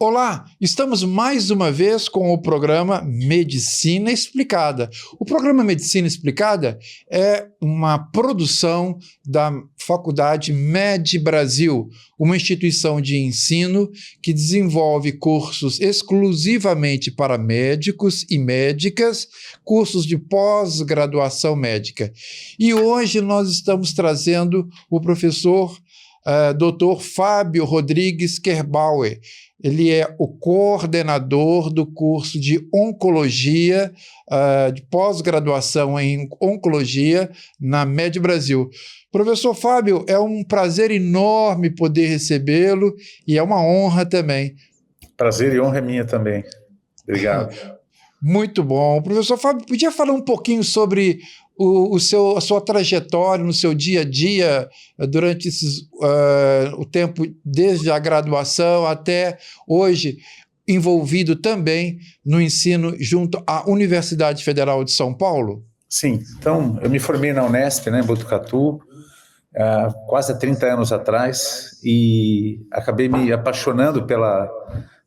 Olá, estamos mais uma vez com o programa Medicina Explicada. O programa Medicina Explicada é uma produção da Faculdade MED Brasil, uma instituição de ensino que desenvolve cursos exclusivamente para médicos e médicas, cursos de pós-graduação médica. E hoje nós estamos trazendo o professor Dr. Fábio Rodrigues Kerbauer. Ele é o coordenador do curso de Oncologia, de pós-graduação em Oncologia na MED Brasil. Professor Fábio, é um prazer enorme poder recebê-lo e é uma honra também. Prazer e honra é minha também. Obrigado. Muito bom. Professor Fábio, podia falar um pouquinho sobre a sua trajetória no seu dia a dia durante o tempo desde a graduação até hoje, envolvido também no ensino junto à Universidade Federal de São Paulo? Sim, então eu me formei na Unesp, em Botucatu, quase há 30 anos atrás, e acabei me apaixonando pela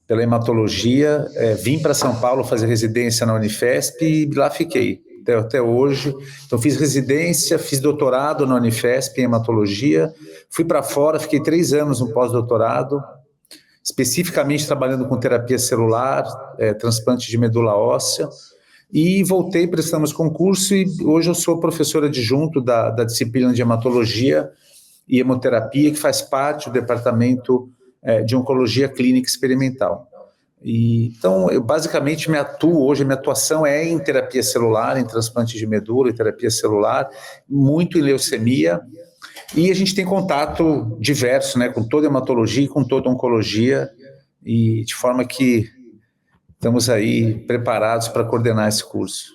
hematologia, vim para São Paulo fazer residência na Unifesp e lá fiquei até hoje. Então fiz residência, fiz doutorado na Unifesp em hematologia, fui para fora, fiquei 3 anos no pós-doutorado, especificamente trabalhando com terapia celular, transplante de medula óssea, e voltei, prestamos concurso e hoje eu sou professor adjunto da disciplina de hematologia e hemoterapia, que faz parte do departamento de oncologia clínica experimental. Então, eu basicamente hoje a minha atuação é em terapia celular, em transplante de medula, em terapia celular, muito em leucemia, e a gente tem contato diverso, com toda a hematologia e com toda a oncologia, e de forma que estamos aí preparados para coordenar esse curso.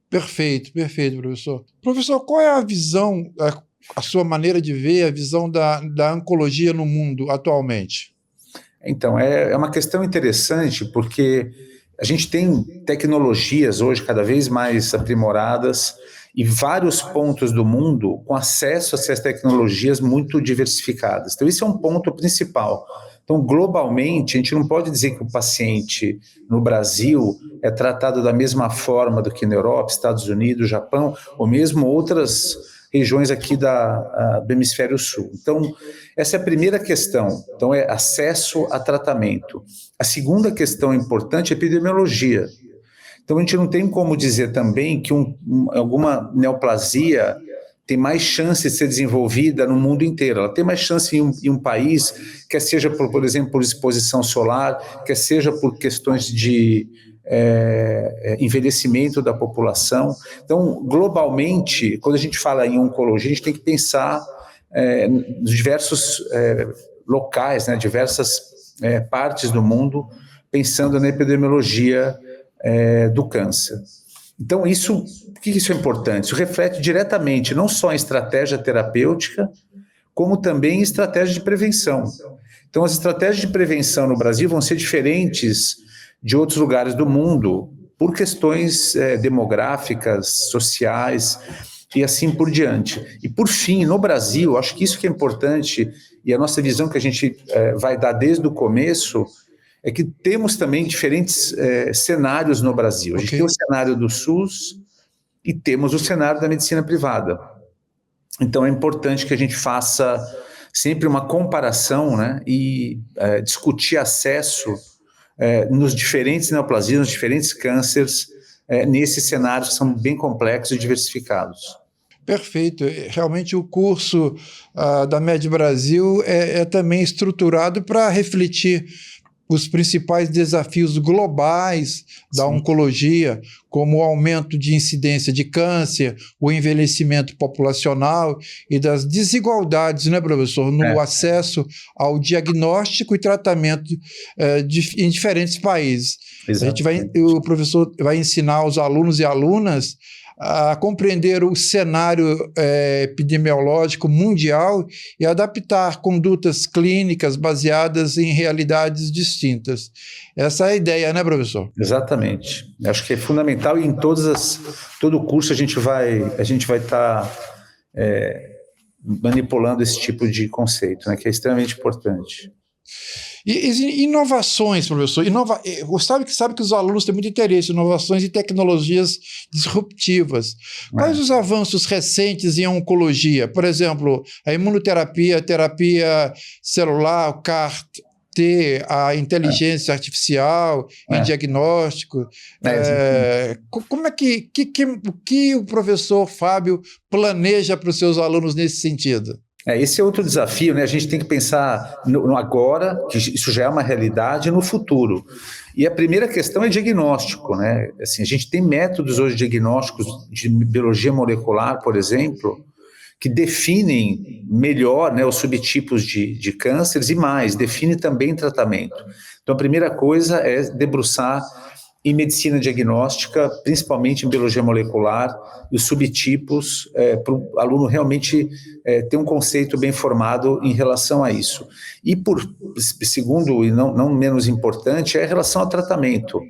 Perfeito, professor. Professor, qual é a visão, a sua maneira de ver, a visão da oncologia no mundo atualmente? Então, é uma questão interessante porque a gente tem tecnologias hoje cada vez mais aprimoradas e vários pontos do mundo com acesso a essas tecnologias muito diversificadas. Então, esse é um ponto principal. Então, globalmente, a gente não pode dizer que o paciente no Brasil é tratado da mesma forma do que na Europa, Estados Unidos, Japão, ou mesmo outras regiões aqui do hemisfério sul. Então, essa é a primeira questão. Então, é acesso a tratamento. A segunda questão importante é epidemiologia. Então, a gente não tem como dizer também que alguma neoplasia tem mais chance de ser desenvolvida no mundo inteiro. Ela tem mais chance em um país, quer seja, por exemplo, por exposição solar, quer seja por questões de envelhecimento da população. Então, globalmente, quando a gente fala em oncologia, a gente tem que pensar nos diversos locais, diversas partes do mundo, pensando na epidemiologia do câncer. Então, por que isso é importante? Isso reflete diretamente não só em estratégia terapêutica, como também em estratégia de prevenção. Então, as estratégias de prevenção no Brasil vão ser diferentes de outros lugares do mundo, por questões demográficas, sociais e assim por diante. E por fim, no Brasil, acho que isso que é importante, e a nossa visão que a gente vai dar desde o começo, é que temos também diferentes cenários no Brasil. A gente tem o cenário do SUS e temos o cenário da medicina privada. Então é importante que a gente faça sempre uma comparação, e discutir acesso nos diferentes neoplasias, nos diferentes cânceres, nesses cenários que são bem complexos e diversificados. Perfeito. Realmente o curso da MED Brasil é também estruturado para refletir os principais desafios globais da oncologia, como o aumento de incidência de câncer, o envelhecimento populacional e das desigualdades, professor, no acesso ao diagnóstico e tratamento em diferentes países. O professor vai ensinar os alunos e alunas a compreender o cenário epidemiológico mundial e adaptar condutas clínicas baseadas em realidades distintas. Essa é a ideia, professor? Exatamente. Acho que é fundamental e em todo o curso a gente vai estar manipulando esse tipo de conceito, que é extremamente importante. E inovações, professor. Sabe que os alunos têm muito interesse em inovações e tecnologias disruptivas. Quais os avanços recentes em oncologia? Por exemplo, a imunoterapia, a terapia celular, o CAR-T, a inteligência artificial em diagnóstico. Como é o que o professor Fábio planeja para os seus alunos nesse sentido? Esse é outro desafio, né? A gente tem que pensar no agora, que isso já é uma realidade, e no futuro. E a primeira questão é diagnóstico, né? Assim, a gente tem métodos hoje diagnósticos de biologia molecular, por exemplo, que definem melhor, né, os subtipos de cânceres e mais, define também tratamento. Então, a primeira coisa é debruçar em medicina diagnóstica, principalmente em biologia molecular, e os subtipos, para o aluno realmente ter um conceito bem formado em relação a isso. E segundo, e não menos importante, é a relação ao tratamento.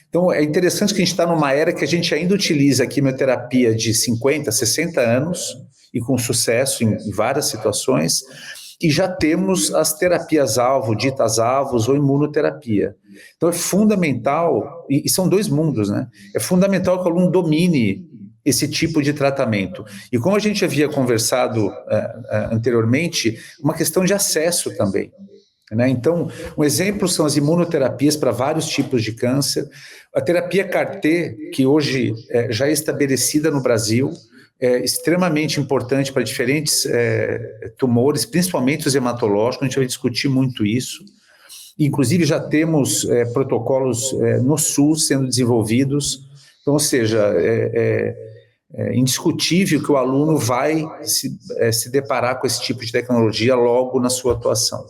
Então, é interessante que a gente está numa era que a gente ainda utiliza a quimioterapia de 50, 60 anos, e com sucesso em várias situações, e já temos as terapias-alvo, ditas-alvos ou imunoterapia. Então é fundamental, e são dois mundos, né? É fundamental que o aluno domine esse tipo de tratamento. E como a gente havia conversado anteriormente, uma questão de acesso também, né? Então, um exemplo são as imunoterapias para vários tipos de câncer. A terapia CAR-T, que hoje já é estabelecida no Brasil, é extremamente importante para diferentes tumores, principalmente os hematológicos, a gente vai discutir muito isso. Inclusive já temos protocolos no SUS sendo desenvolvidos, então, ou seja, é indiscutível que o aluno vai se deparar com esse tipo de tecnologia logo na sua atuação.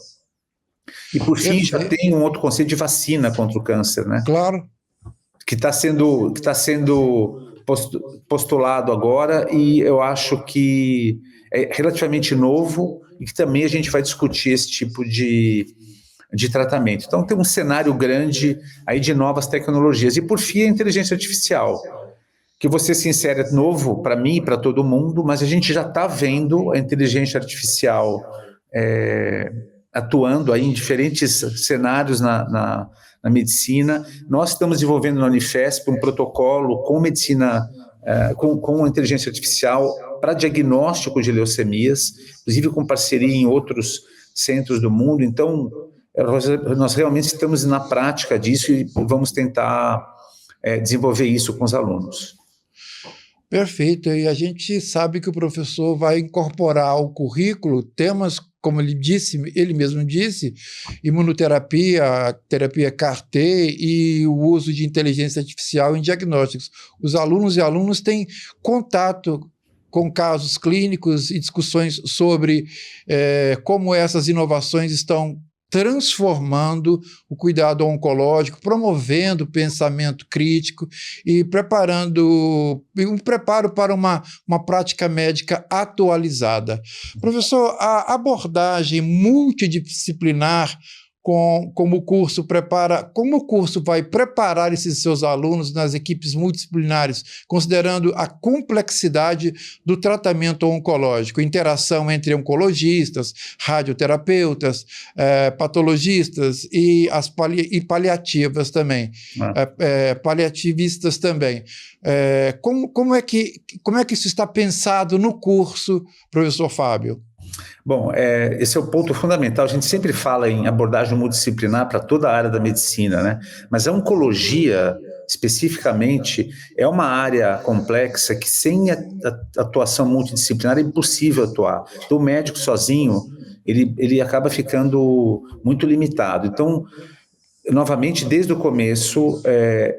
E por fim, já tem um outro conceito de vacina contra o câncer, né? Claro. Que está sendo postulado agora, e eu acho que é relativamente novo e que também a gente vai discutir esse tipo de tratamento. Então tem um cenário grande aí de novas tecnologias. E por fim a inteligência artificial, que vou ser sincero, é novo para mim e para todo mundo, mas a gente já está vendo a inteligência artificial atuando aí em diferentes cenários na medicina. Nós estamos desenvolvendo na Unifesp um protocolo com medicina, com inteligência artificial para diagnóstico de leucemias, inclusive com parceria em outros centros do mundo. Então, nós realmente estamos na prática disso e vamos tentar desenvolver isso com os alunos. Perfeito, e a gente sabe que o professor vai incorporar ao currículo temas, como ele mesmo disse, imunoterapia, terapia CAR-T e o uso de inteligência artificial em diagnósticos. Os alunos e alunas têm contato com casos clínicos e discussões sobre como essas inovações estão transformando o cuidado oncológico, promovendo o pensamento crítico e preparando um preparo para uma prática médica atualizada. Professor, a abordagem multidisciplinar como o curso vai preparar esses seus alunos nas equipes multidisciplinares, considerando a complexidade do tratamento oncológico, interação entre oncologistas, radioterapeutas, patologistas e paliativas também, paliativistas também. Como é que isso está pensado no curso, professor Fábio? Bom, esse é o ponto fundamental. A gente sempre fala em abordagem multidisciplinar para toda a área da medicina, né? Mas a oncologia, especificamente, é uma área complexa que sem a atuação multidisciplinar é impossível atuar. Então, o médico sozinho, ele acaba ficando muito limitado. Então, novamente, desde o começo,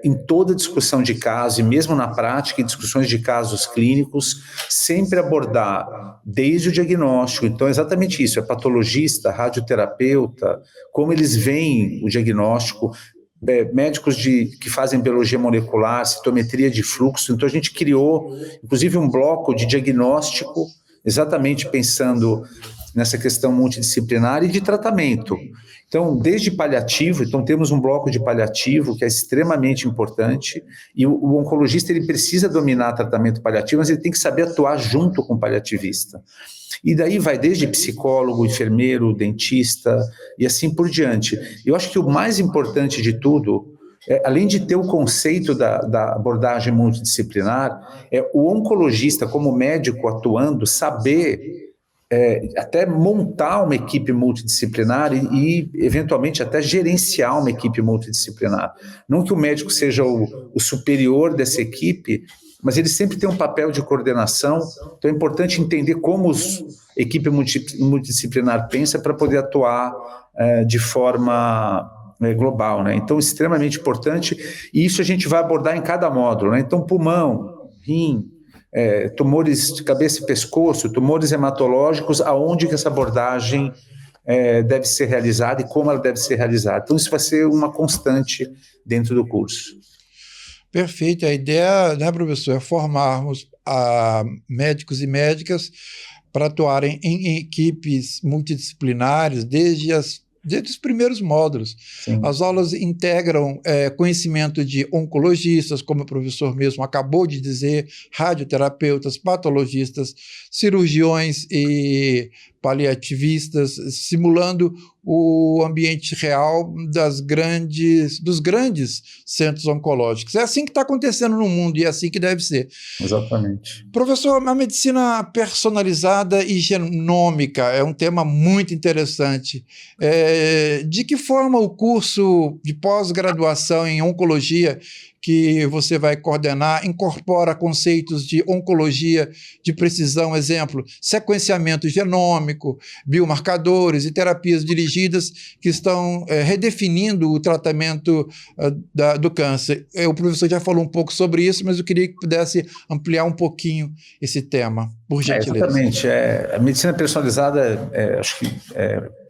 em toda discussão de caso, e mesmo na prática, em discussões de casos clínicos, sempre abordar desde o diagnóstico. Então, é exatamente isso, é patologista, radioterapeuta, como eles veem o diagnóstico, médicos que fazem biologia molecular, citometria de fluxo. Então, a gente criou, inclusive, um bloco de diagnóstico, exatamente pensando nessa questão multidisciplinar e de tratamento. Então, desde paliativo, então temos um bloco de paliativo que é extremamente importante, e o oncologista ele precisa dominar tratamento paliativo, mas ele tem que saber atuar junto com o paliativista. E daí vai desde psicólogo, enfermeiro, dentista e assim por diante. Eu acho que o mais importante de tudo, além de ter o conceito da abordagem multidisciplinar, é o oncologista, como médico atuando, saber até montar uma equipe multidisciplinar e, eventualmente, até gerenciar uma equipe multidisciplinar. Não que o médico seja o superior dessa equipe, mas ele sempre tem um papel de coordenação, então é importante entender como a equipe multidisciplinar pensa para poder atuar de forma global, né? Então, extremamente importante, e isso a gente vai abordar em cada módulo, né? Então, pulmão, rim, tumores de cabeça e pescoço, tumores hematológicos, aonde que essa abordagem deve ser realizada e como ela deve ser realizada. Então, isso vai ser uma constante dentro do curso. Perfeito. A ideia, né, professor, é formarmos médicos e médicas para atuarem em equipes multidisciplinares desde os primeiros módulos. Sim. As aulas integram conhecimento de oncologistas, como o professor mesmo acabou de dizer, radioterapeutas, patologistas, cirurgiões e paliativistas, simulando o ambiente real dos grandes centros oncológicos. É assim que está acontecendo no mundo e é assim que deve ser. Exatamente. Professor, a medicina personalizada e genômica é um tema muito interessante. De que forma o curso de pós-graduação em oncologia que você vai coordenar incorpora conceitos de oncologia de precisão, exemplo, sequenciamento genômico, biomarcadores e terapias dirigidas que estão redefinindo o tratamento do câncer? O professor já falou um pouco sobre isso, mas eu queria que pudesse ampliar um pouquinho esse tema, por gentileza. Exatamente. A medicina personalizada acho que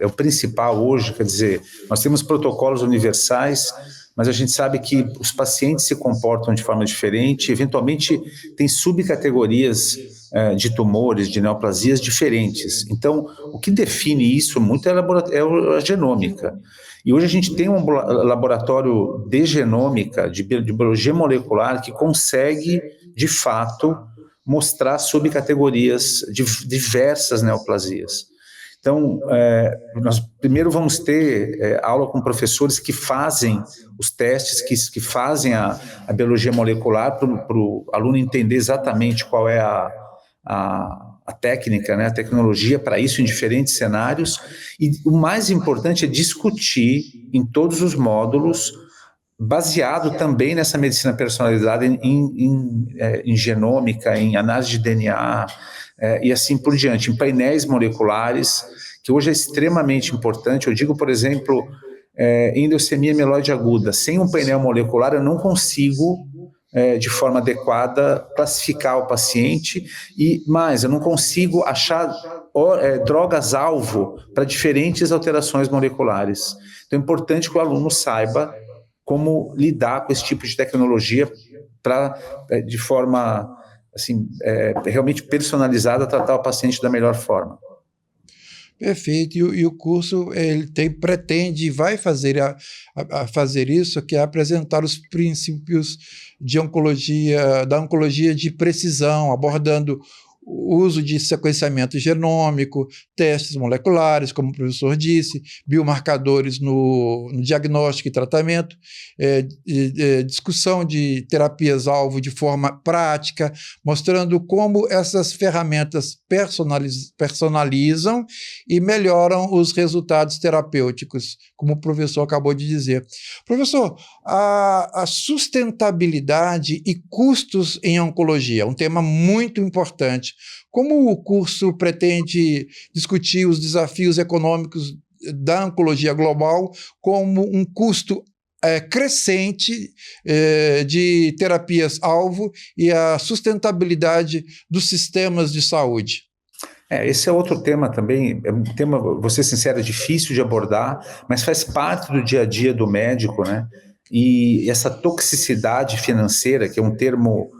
é o principal hoje, quer dizer, nós temos protocolos universais, mas a gente sabe que os pacientes se comportam de forma diferente, eventualmente tem subcategorias de tumores, de neoplasias diferentes. Então, o que define isso muito é a genômica. E hoje a gente tem um laboratório de genômica, de biologia molecular, que consegue, de fato, mostrar subcategorias de diversas neoplasias. Então, nós primeiro vamos ter aula com professores que fazem os testes, que fazem a biologia molecular para o aluno entender exatamente qual é a técnica, né, a tecnologia para isso em diferentes cenários. E o mais importante é discutir em todos os módulos, baseado também nessa medicina personalizada em genômica, em análise de DNA, e assim por diante, em painéis moleculares, que hoje é extremamente importante. Eu digo, por exemplo, em leucemia mieloide aguda, sem um painel molecular eu não consigo, de forma adequada, classificar o paciente, e mais, eu não consigo achar drogas-alvo para diferentes alterações moleculares. Então é importante que o aluno saiba como lidar com esse tipo de tecnologia para, de forma assim, realmente personalizada, tratar o paciente da melhor forma. Perfeito, e o curso ele pretende e vai fazer fazer isso, que é apresentar os princípios de oncologia, da oncologia de precisão, abordando o uso de sequenciamento genômico, testes moleculares, como o professor disse, biomarcadores no diagnóstico e tratamento, discussão de terapias-alvo de forma prática, mostrando como essas ferramentas personalizam e melhoram os resultados terapêuticos, como o professor acabou de dizer. Professor, a sustentabilidade e custos em oncologia, um tema muito importante. Como o curso pretende discutir os desafios econômicos da oncologia global como um custo crescente de terapias-alvo e a sustentabilidade dos sistemas de saúde? Esse é outro tema também, é um tema, vou ser sincero, difícil de abordar, mas faz parte do dia a dia do médico, né? E essa toxicidade financeira, que é um termo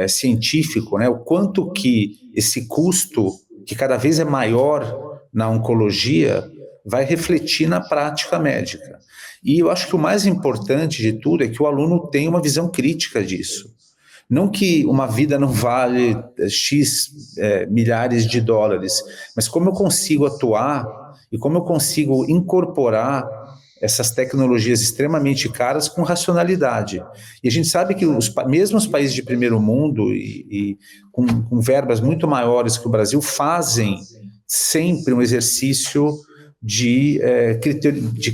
científico, né? O quanto que esse custo, que cada vez é maior na oncologia, vai refletir na prática médica. E eu acho que o mais importante de tudo é que o aluno tenha uma visão crítica disso. Não que uma vida não vale X milhares de dólares, mas como eu consigo atuar e como eu consigo incorporar essas tecnologias extremamente caras com racionalidade. E a gente sabe que mesmo os países de primeiro mundo e com verbas muito maiores que o Brasil fazem sempre um exercício de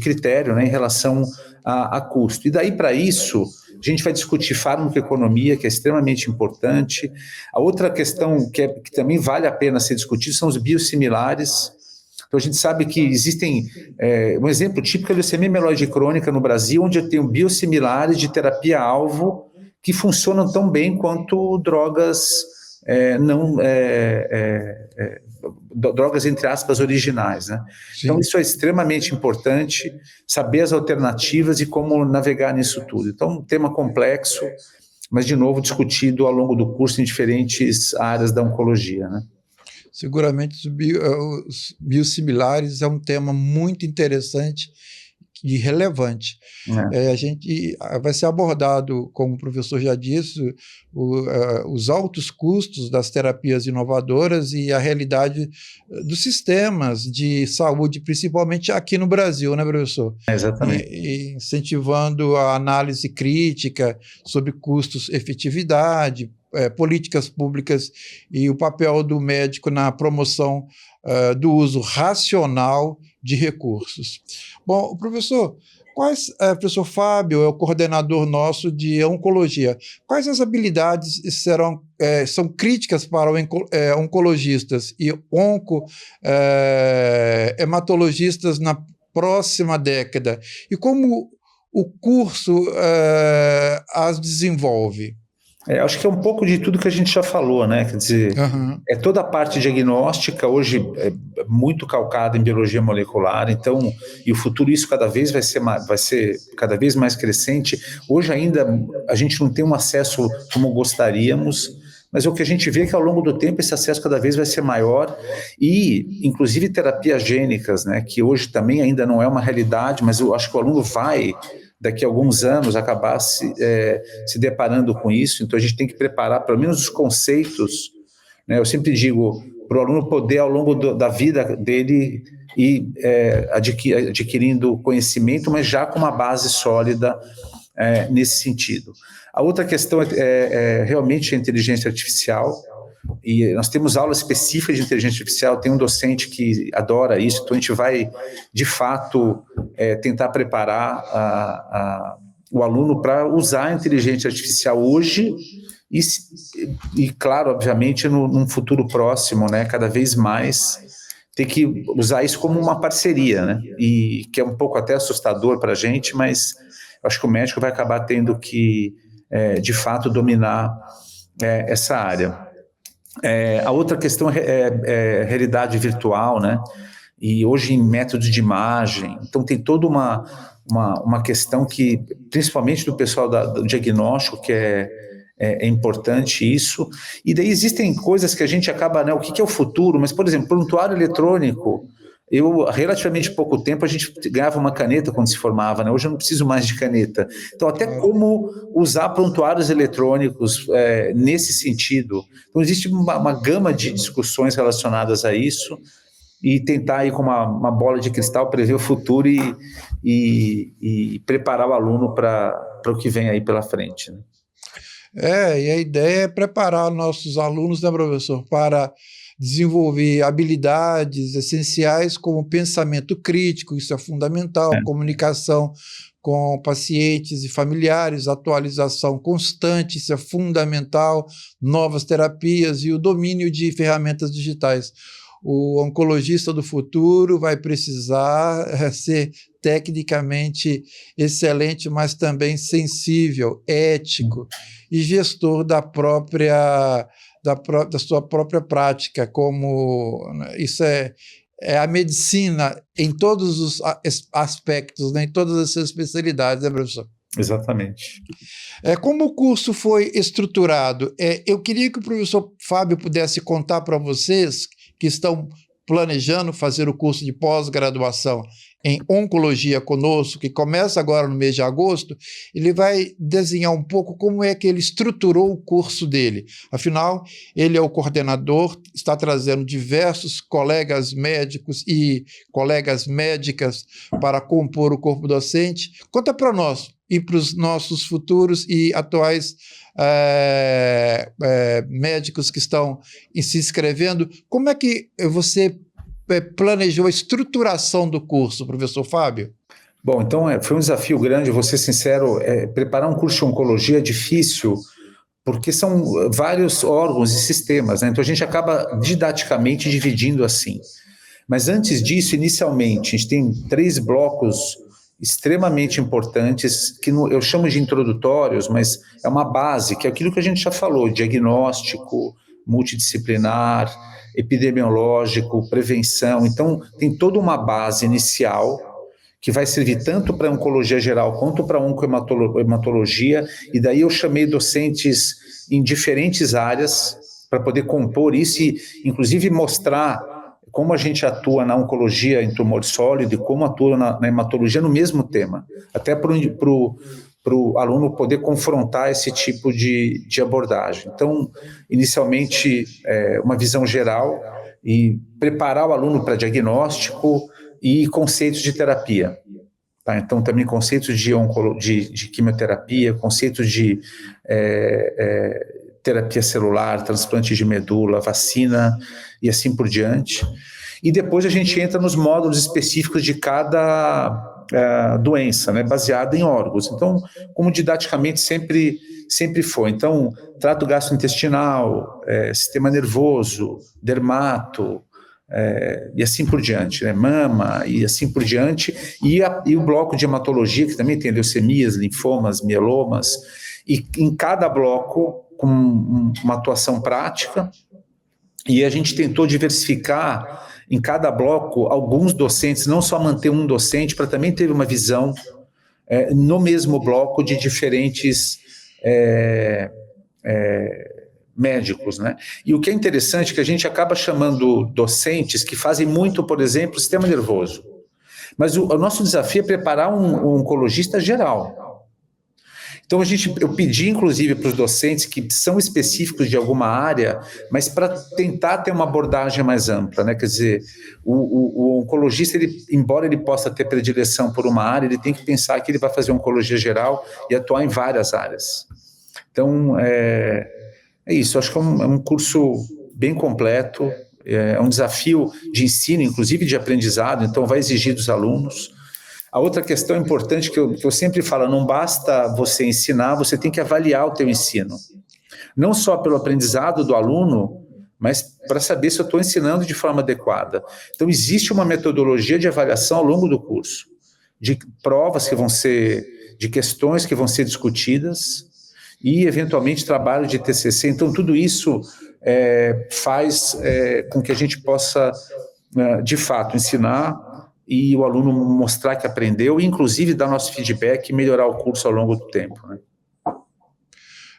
critério, né, em relação a custo. E daí para isso, a gente vai discutir farmacoeconomia, que é extremamente importante. A outra questão que também vale a pena ser discutida são os biosimilares. Então, a gente sabe que existem, um exemplo típico é a leucemia mieloide crônica no Brasil, onde eu tenho biosimilares de terapia-alvo que funcionam tão bem quanto drogas drogas, entre aspas, originais, né? Então, isso é extremamente importante, saber as alternativas e como navegar nisso tudo. Então, um tema complexo, mas, de novo, discutido ao longo do curso em diferentes áreas da oncologia, né? Seguramente os biosimilares é um tema muito interessante e relevante. A gente vai ser abordado, como o professor já disse, os altos custos das terapias inovadoras e a realidade dos sistemas de saúde, principalmente aqui no Brasil, né, professor? Exatamente. E incentivando a análise crítica sobre custos, efetividade, políticas públicas e o papel do médico na promoção do uso racional de recursos. Bom, professor professor Fábio é o coordenador nosso de oncologia. Quais as habilidades são críticas para oncologistas e hematologistas na próxima década? E como o curso as desenvolve? Acho que é um pouco de tudo que a gente já falou, né? Quer dizer, é toda a parte diagnóstica, hoje é muito calcada em biologia molecular, então, e o futuro isso cada vez vai ser cada vez mais crescente. Hoje ainda a gente não tem um acesso como gostaríamos, mas o que a gente vê é que ao longo do tempo esse acesso cada vez vai ser maior e, inclusive, terapias gênicas, né? Que hoje também ainda não é uma realidade, mas eu acho que o aluno vai daqui a alguns anos acabar se deparando com isso, então a gente tem que preparar pelo menos os conceitos, né? Eu sempre digo, para o aluno poder ao longo da vida dele ir adquirindo conhecimento, mas já com uma base sólida nesse sentido. A outra questão é realmente a inteligência artificial, e nós temos aulas específicas de inteligência artificial, tem um docente que adora isso, então a gente vai, de fato, tentar preparar o aluno para usar a inteligência artificial hoje e claro, obviamente, num futuro próximo, né, cada vez mais, ter que usar isso como uma parceria, né, e que é um pouco até assustador para a gente, mas eu acho que o médico vai acabar tendo que, de fato, dominar essa área. A outra questão é realidade virtual, né? E hoje em métodos de imagem, então tem toda uma questão que, principalmente do pessoal do diagnóstico, que é importante isso, e daí existem coisas que a gente acaba, né? O que é o futuro? Mas, por exemplo, prontuário eletrônico, relativamente pouco tempo, a gente ganhava uma caneta quando se formava, né? Hoje eu não preciso mais de caneta. Então, até como usar prontuários eletrônicos nesse sentido. Então, existe uma gama de discussões relacionadas a isso e tentar ir com uma bola de cristal, prever o futuro e preparar o aluno para o que vem aí pela frente, né? E a ideia é preparar nossos alunos, né, professor, para desenvolver habilidades essenciais como pensamento crítico, isso é fundamental, comunicação com pacientes e familiares, atualização constante, isso é fundamental, novas terapias e o domínio de ferramentas digitais. O oncologista do futuro vai precisar ser tecnicamente excelente, mas também sensível, ético e gestor da sua própria prática, como isso é a medicina em todos os aspectos, né, em todas as suas especialidades, né, professor? Exatamente. Como o curso foi estruturado, eu queria que o professor Fábio pudesse contar para vocês que estão planejando fazer o curso de pós-graduação em oncologia conosco, que começa agora no mês de agosto, ele vai desenhar um pouco como é que ele estruturou o curso dele. Afinal, ele é o coordenador, está trazendo diversos colegas médicos e colegas médicas para compor o corpo docente. Conta para nós e para os nossos futuros e atuais médicos que estão se inscrevendo, como é que você planejou a estruturação do curso, professor Fábio? Bom, então foi um desafio grande, vou ser sincero, preparar um curso de oncologia é difícil, porque são vários órgãos e sistemas, né? Então a gente acaba didaticamente dividindo assim. Mas antes disso, inicialmente, a gente tem 3 blocos extremamente importantes, que eu chamo de introdutórios, mas é uma base, que é aquilo que a gente já falou, diagnóstico, multidisciplinar, epidemiológico, prevenção. Então, tem toda uma base inicial que vai servir tanto para oncologia geral quanto para oncohematologia, e daí eu chamei docentes em diferentes áreas para poder compor isso e, inclusive, mostrar como a gente atua na oncologia em tumor sólido e como atua na hematologia no mesmo tema, até para o aluno poder confrontar esse tipo de abordagem. Então, inicialmente, uma visão geral e preparar o aluno para diagnóstico e conceitos de terapia. Tá? Então, também conceitos de quimioterapia, conceitos de terapia celular, transplante de medula, vacina e assim por diante. E depois a gente entra nos módulos específicos de cada doença, né, baseada em órgãos. Então, como didaticamente sempre foi. Então, trato gastrointestinal, sistema nervoso, dermato, e assim por diante, né, mama e assim por diante. E o bloco de hematologia, que também tem leucemias, linfomas, mielomas, e em cada bloco com uma atuação prática, e a gente tentou diversificar em cada bloco alguns docentes, não só manter um docente, para também ter uma visão no mesmo bloco de diferentes médicos, né? E o que é interessante é que a gente acaba chamando docentes que fazem muito, por exemplo, sistema nervoso, mas o nosso desafio é preparar um oncologista geral. Então, eu pedi, inclusive, para os docentes que são específicos de alguma área, mas para tentar ter uma abordagem mais ampla, né? Quer dizer, o oncologista, embora ele possa ter predileção por uma área, ele tem que pensar que ele vai fazer oncologia geral e atuar em várias áreas. Então, é isso. Acho que é um curso bem completo, é um desafio de ensino, inclusive de aprendizado, então vai exigir dos alunos. A outra questão importante que eu sempre falo, não basta você ensinar, você tem que avaliar o teu ensino. Não só pelo aprendizado do aluno, mas para saber se eu estou ensinando de forma adequada. Então, existe uma metodologia de avaliação ao longo do curso, de provas que vão ser, de questões que vão ser discutidas e, eventualmente, trabalho de TCC. Então, tudo isso faz com que a gente possa, de fato, ensinar e o aluno mostrar que aprendeu, e inclusive dar nosso feedback e melhorar o curso ao longo do tempo, né?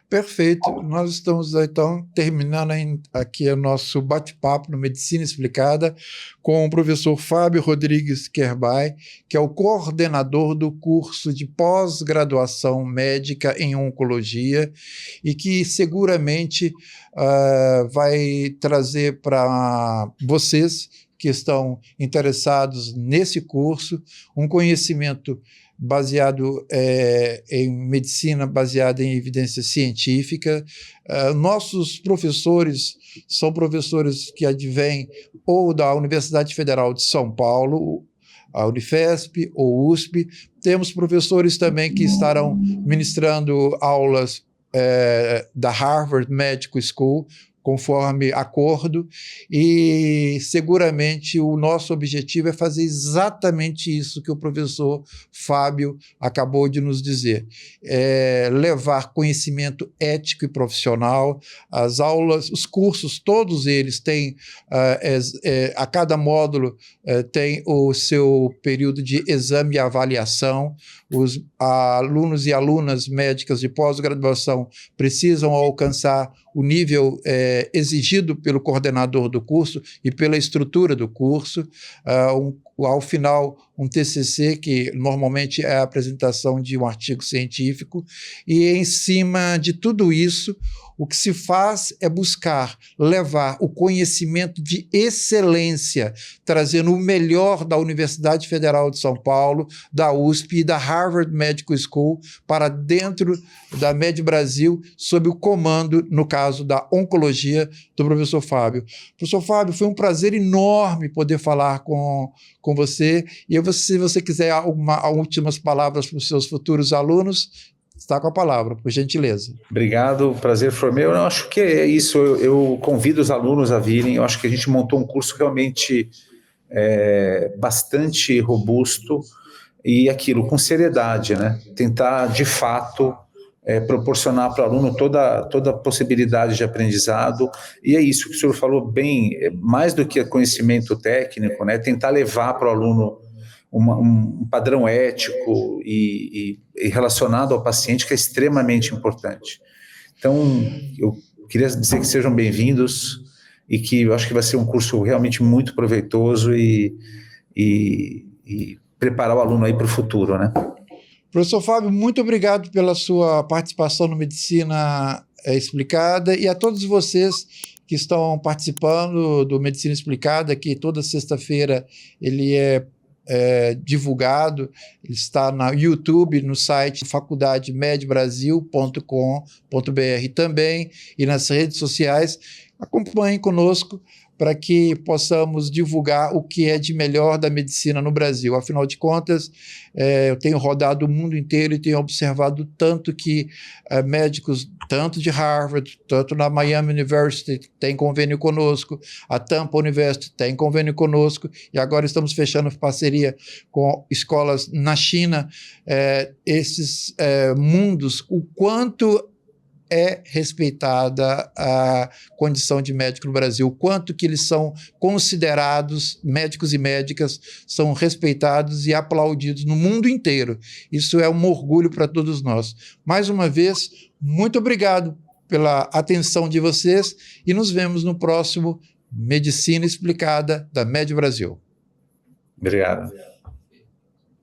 Perfeito. Nós estamos, então, terminando aqui o nosso bate-papo no Medicina Explicada com o professor Fábio Rodrigues Querbai, que é o coordenador do curso de pós-graduação médica em oncologia e que seguramente vai trazer para vocês que estão interessados nesse curso um conhecimento baseado em medicina, baseada em evidência científica. Nossos professores são professores que advêm ou da Universidade Federal de São Paulo, a Unifesp ou USP. Temos professores também que estarão ministrando aulas da Harvard Medical School, conforme acordo, e seguramente o nosso objetivo é fazer exatamente isso que o professor Fábio acabou de nos dizer, levar conhecimento ético e profissional. As aulas, os cursos, todos eles têm, a cada módulo tem o seu período de exame e avaliação. os alunos e alunas médicas de pós-graduação precisam alcançar o nível exigido pelo coordenador do curso e pela estrutura do curso. Ao final, um TCC, que normalmente é a apresentação de um artigo científico, e em cima de tudo isso, o que se faz é buscar levar o conhecimento de excelência, trazendo o melhor da Universidade Federal de São Paulo, da USP e da Harvard Medical School para dentro da Med Brasil, sob o comando, no caso da oncologia, do professor Fábio. Professor Fábio, foi um prazer enorme poder falar com você. E se você quiser últimas palavras para os seus futuros alunos, está com a palavra, por gentileza. Obrigado, o prazer foi meu. Eu acho que é isso, eu convido os alunos a virem. Eu acho que a gente montou um curso realmente bastante robusto e aquilo, com seriedade, né? Tentar, de fato, proporcionar para o aluno toda a possibilidade de aprendizado. E é isso que o senhor falou bem, mais do que conhecimento técnico, né? Tentar levar para o aluno um padrão ético e relacionado ao paciente, que é extremamente importante. Então, eu queria dizer que sejam bem-vindos e que eu acho que vai ser um curso realmente muito proveitoso e preparar o aluno aí para o futuro, né? Professor Fábio, muito obrigado pela sua participação no Medicina Explicada, e a todos vocês que estão participando do Medicina Explicada, que toda sexta-feira ele é divulgado, ele está no YouTube, no site faculdademedbrasil.com.br também, e nas redes sociais. Acompanhem conosco para que possamos divulgar o que é de melhor da medicina no Brasil. Afinal de contas, eu tenho rodado o mundo inteiro e tenho observado tanto que médicos, tanto de Harvard, tanto na Miami University, tem convênio conosco, a Tampa University tem convênio conosco, e agora estamos fechando parceria com escolas na China. Esses mundos, o quanto é respeitada a condição de médico no Brasil, o quanto que eles são considerados, médicos e médicas, são respeitados e aplaudidos no mundo inteiro. Isso é um orgulho para todos nós. Mais uma vez, muito obrigado pela atenção de vocês e nos vemos no próximo Medicina Explicada da Med Brasil. Obrigado.